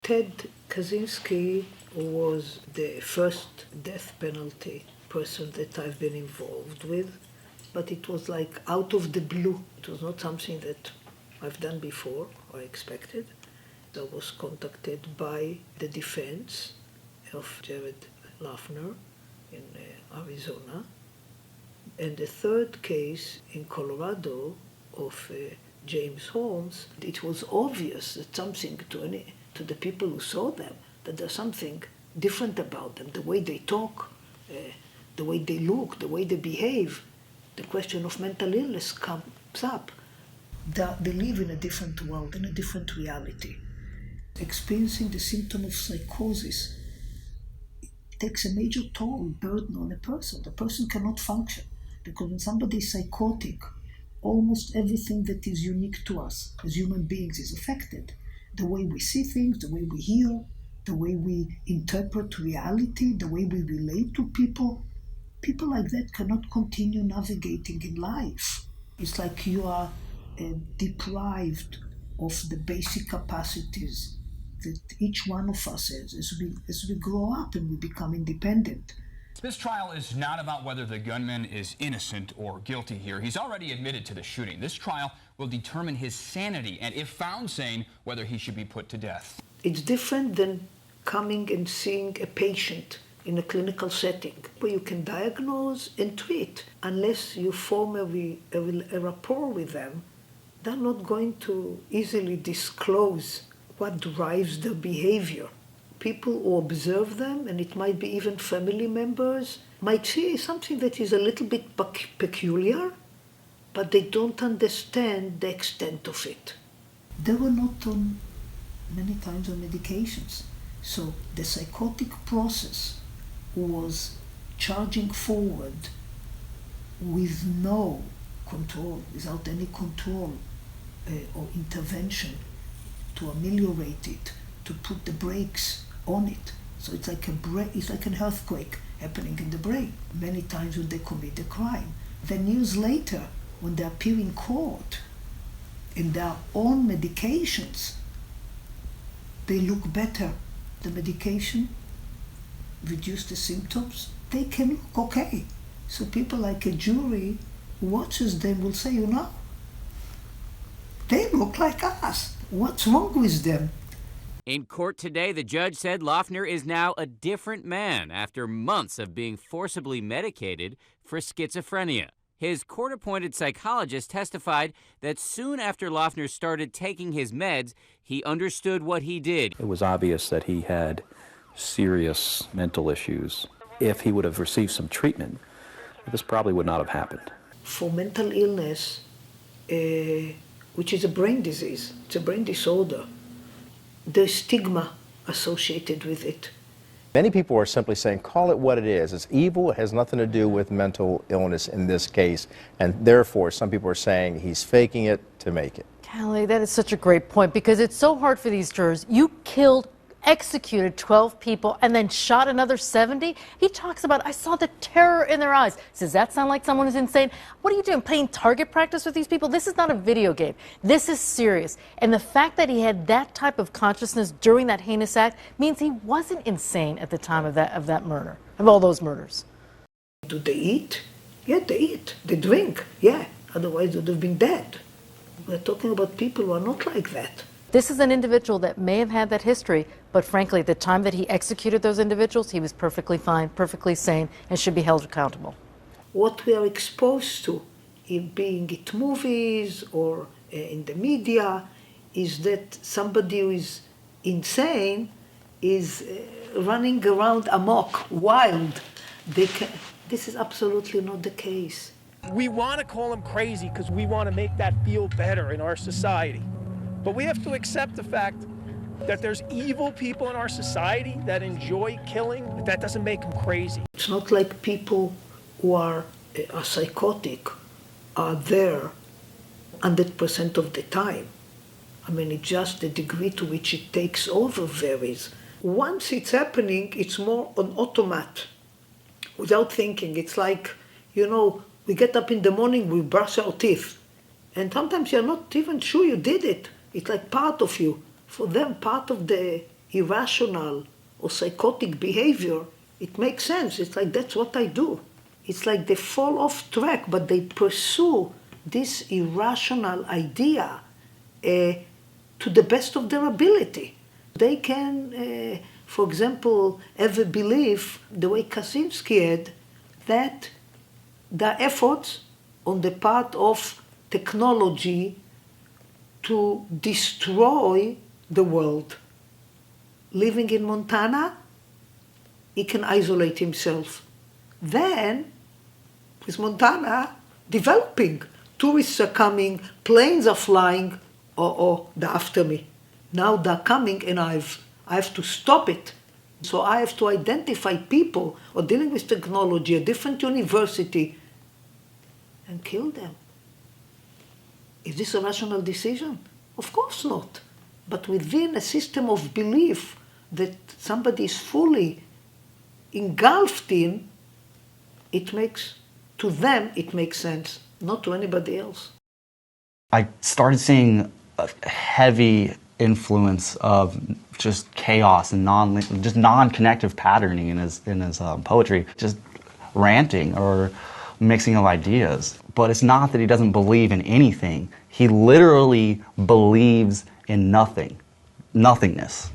Ted Kaczynski was the first death penalty person that I've been involved with, but it was like out of the blue. It was not something that I've done before or expected. I was contacted by the defense of Jared Loughner in Arizona, and the third case in Colorado of James Holmes. It was obvious that something to the people who saw them, that there's something different about them, the way they talk, the way they look, the way they behave. The question of mental illness comes up. They live in a different world, in a different reality. Experiencing the symptom of psychosis takes a major toll, burden on a person. The person cannot function, because when somebody is psychotic, almost everything that is unique to us as human beings is affected. The way we see things, the way we hear, the way we interpret reality, the way we relate to people. People like that cannot continue navigating in life. It's like you are deprived of the basic capacities that each one of us has as we grow up and we become independent. This trial is not about whether the gunman is innocent or guilty here. He's already admitted to the shooting. This trial will determine his sanity and, if found sane, whether he should be put to death. It's different than coming and seeing a patient in a clinical setting where you can diagnose and treat. Unless you form a rapport with them, they're not going to easily disclose what drives their behavior. People who observe them, and it might be even family members, might see something that is a little bit peculiar, but they don't understand the extent of it. They were not many times on medications. So the psychotic process was charging forward with no control, without any control or intervention to ameliorate it, to put the brakes on it. So it's like an earthquake happening in the brain, many times when they commit a crime. Then years later, when they appear in court and they are on medications, they look better. The medication reduce the symptoms, they can look okay. So people like a jury who watches them will say, they look like us. What's wrong with them? In court today, the judge said Loughner is now a different man after months of being forcibly medicated for schizophrenia. His court-appointed psychologist testified that soon after Loughner started taking his meds, he understood what he did. It was obvious that he had serious mental issues. If he would have received some treatment, this probably would not have happened. For mental illness, which is a brain disease, it's a brain disorder, there's stigma associated with it. Many people are simply saying, call it what it is. It's evil. It has nothing to do with mental illness in this case. And therefore, some people are saying he's faking it to make it. Callie, that is such a great point, because it's so hard for these jurors. You executed 12 people and then shot another 70. He talks about, I saw the terror in their eyes. Does that sound like someone who's insane? What are you doing, playing target practice with these people? This is not a video game. This is serious. And the fact that he had that type of consciousness during that heinous act means he wasn't insane at the time of that murder, of all those murders. Do they eat? Yeah, they eat. They drink. Yeah, otherwise they would have been dead. We're talking about people who are not like that. This is an individual that may have had that history, but frankly, at the time that he executed those individuals, he was perfectly fine, perfectly sane, and should be held accountable. What we are exposed to, in being it movies or in the media, is that somebody who is insane is running around amok, wild. This is absolutely not the case. We want to call him crazy because we want to make that feel better in our society. But we have to accept the fact that there's evil people in our society that enjoy killing, but that doesn't make them crazy. It's not like people who are psychotic are there 100% of the time. I mean, it's just the degree to which it takes over varies. Once it's happening, it's more on automat, without thinking. It's like, we get up in the morning, we brush our teeth, and sometimes you're not even sure you did it. It's like part of you. For them, part of the irrational or psychotic behavior, it makes sense. It's like, that's what I do. It's like they fall off track, but they pursue this irrational idea to the best of their ability. They can, for example, have a belief, the way Kaczynski had, that there are efforts on the part of technology to destroy the world. Living in Montana, he can isolate himself. Then, with Montana developing, tourists are coming, planes are flying, they're after me. Now they're coming and I have to stop it. So I have to identify people who are dealing with technology, a different university, and kill them. Is this a rational decision? Of course not. But within a system of belief that somebody is fully engulfed in, it makes, to them, it makes sense, not to anybody else. I started seeing a heavy influence of just chaos and non-connective patterning in his poetry, just ranting or mixing of ideas. But it's not that he doesn't believe in anything. He literally believes in nothing, nothingness.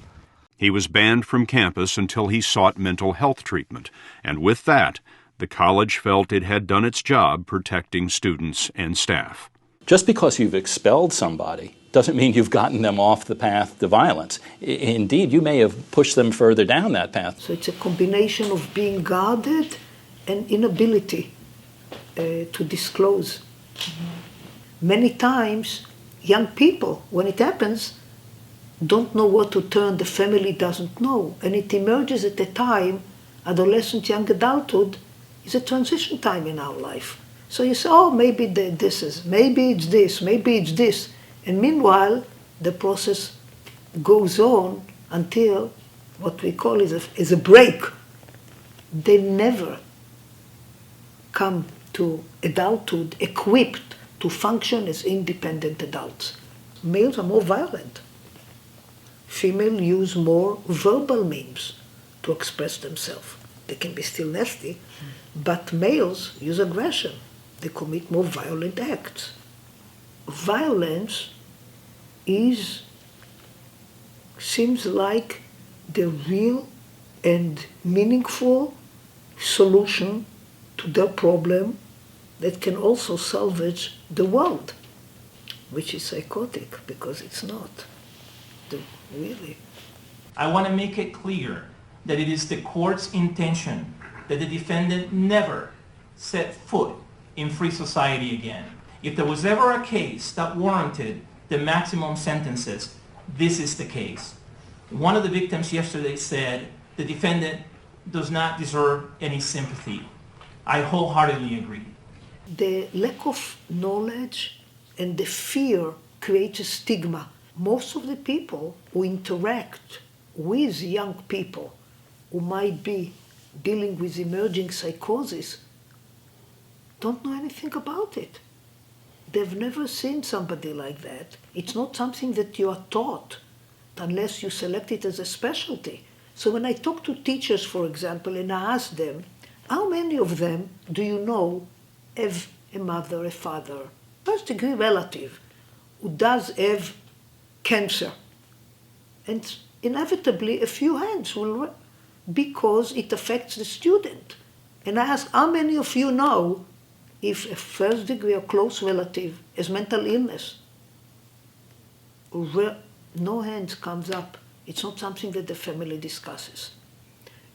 He was banned from campus until he sought mental health treatment, and with that, the college felt it had done its job protecting students and staff. Just because you've expelled somebody doesn't mean you've gotten them off the path to violence. Indeed, you may have pushed them further down that path. So it's a combination of being guarded and inability to disclose. Many times, young people, when it happens, don't know where to turn, the family doesn't know. And it emerges at a time, adolescent, young adulthood, is a transition time in our life. So you say, oh, maybe maybe it's this. And meanwhile, the process goes on until what we call is a break. They never come to adulthood equipped to function as independent adults. Males are more violent. Females use more verbal means to express themselves. They can be still nasty, but males use aggression. They commit more violent acts. Violence seems like the real and meaningful solution to their problem that can also salvage the world, which is psychotic because it's not. Really. I want to make it clear that it is the court's intention that the defendant never set foot in free society again. If there was ever a case that warranted the maximum sentences, this is the case. One of the victims yesterday said the defendant does not deserve any sympathy. I wholeheartedly agree. The lack of knowledge and the fear creates a stigma. Most of the people who interact with young people who might be dealing with emerging psychosis don't know anything about it. They've never seen somebody like that. It's not something that you are taught unless you select it as a specialty. So when I talk to teachers, for example, and I ask them, how many of them do you know have a mother, a father, first-degree relative who does have cancer? And inevitably a few hands will, because it affects the student. And I ask, how many of you know if a first-degree or close relative has mental illness? No hands comes up. It's not something that the family discusses.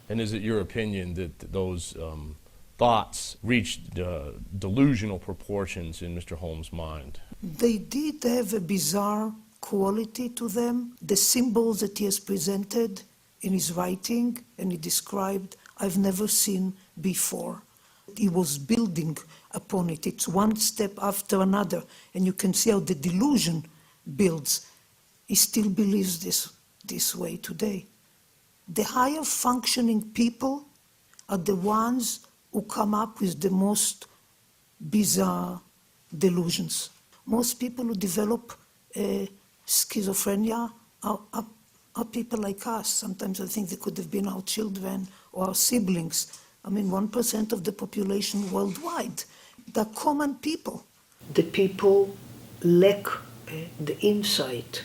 And is it your opinion that those thoughts reached delusional proportions in Mr. Holmes' mind? They did have a bizarre quality to them. The symbols that he has presented in his writing and he described, I've never seen before. He was building upon it. It's one step after another, and you can see how the delusion builds. He still believes this way today. The higher functioning people are the ones who come up with the most bizarre delusions. Most people who develop schizophrenia are are people like us. Sometimes I think they could have been our children or our siblings. I mean, 1% of the population worldwide. They're common people. The people lack the insight,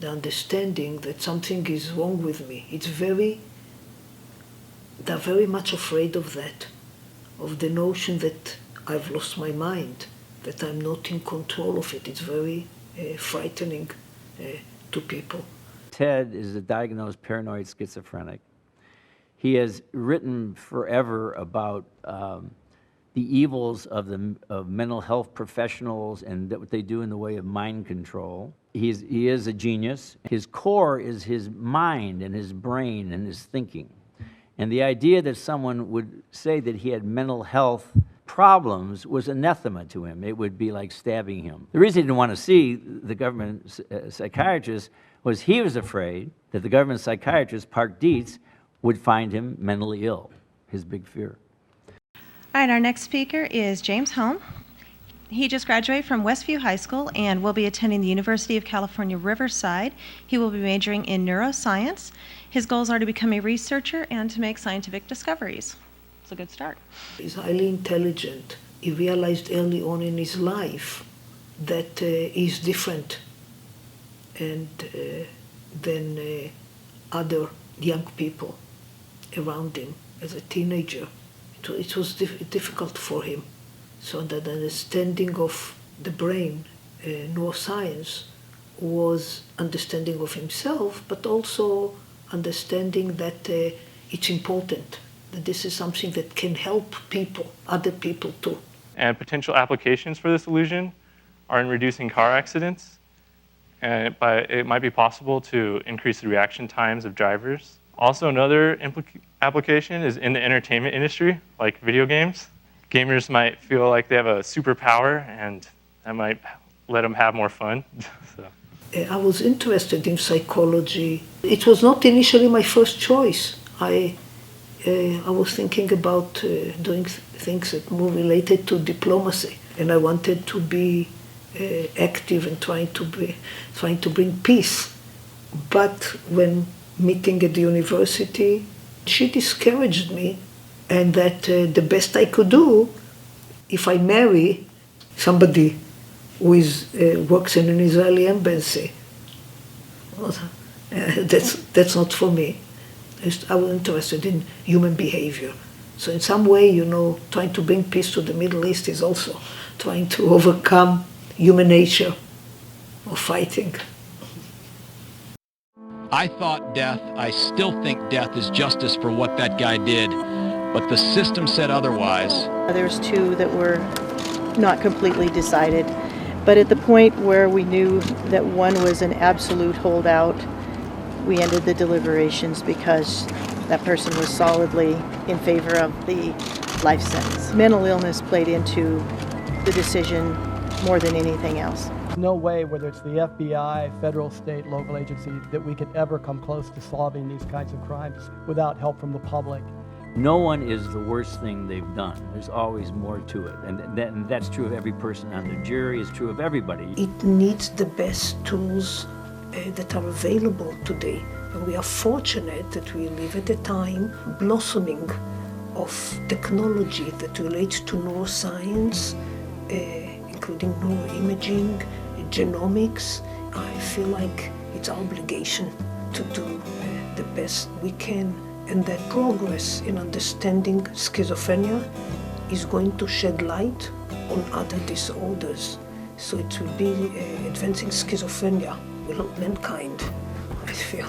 the understanding that something is wrong with me. They're very much afraid of that, of the notion that I've lost my mind, that I'm not in control of it. It's very frightening to people. Ted is a diagnosed paranoid schizophrenic. He has written forever about the evils of mental health professionals and what they do in the way of mind control. He is a genius. His core is his mind and his brain and his thinking. And the idea that someone would say that he had mental health problems was anathema to him. It would be like stabbing him. The reason he didn't want to see the government psychiatrist was he was afraid that the government psychiatrist, Park Dietz, would find him mentally ill, his big fear. All right, our next speaker is James Holm. He just graduated from Westview High School and will be attending the University of California, Riverside. He will be majoring in neuroscience. His goals are to become a researcher and to make scientific discoveries. It's a good start. He's highly intelligent. He realized early on in his life that he's different than other young people around him as a teenager. It was difficult for him. So that understanding of the brain, neuroscience, was understanding of himself, but also understanding that it's important, that this is something that can help people, other people too. And potential applications for this illusion are in reducing car accidents. And it might be possible to increase the reaction times of drivers. Also, another application is in the entertainment industry, like video games. Gamers might feel like they have a superpower, and that might let them have more fun. So. I was interested in psychology. It was not initially my first choice. I was thinking about doing things that more related to diplomacy, and I wanted to be active and trying to bring peace. But when meeting at the university, she discouraged me, and that the best I could do, if I marry somebody who works in an Israeli embassy, that's not for me. I was interested in human behavior. So in some way, trying to bring peace to the Middle East is also trying to overcome human nature of fighting. I thought death, I still think death is justice for what that guy did, but the system said otherwise. There's two that were not completely decided, but at the point where we knew that one was an absolute holdout, we ended the deliberations because that person was solidly in favor of the life sentence. Mental illness played into the decision more than anything else. No way, whether it's the FBI, federal, state, local agency, that we could ever come close to solving these kinds of crimes without help from the public. No one is the worst thing they've done. There's always more to it. And that's true of every person on the jury, it's true of everybody. It needs the best tools that are available today. And we are fortunate that we live at a time blossoming of technology that relates to neuroscience, including neuroimaging, genomics. I feel like it's our obligation to do the best we can, and that progress in understanding schizophrenia is going to shed light on other disorders. So it will be advancing schizophrenia will help mankind, I feel.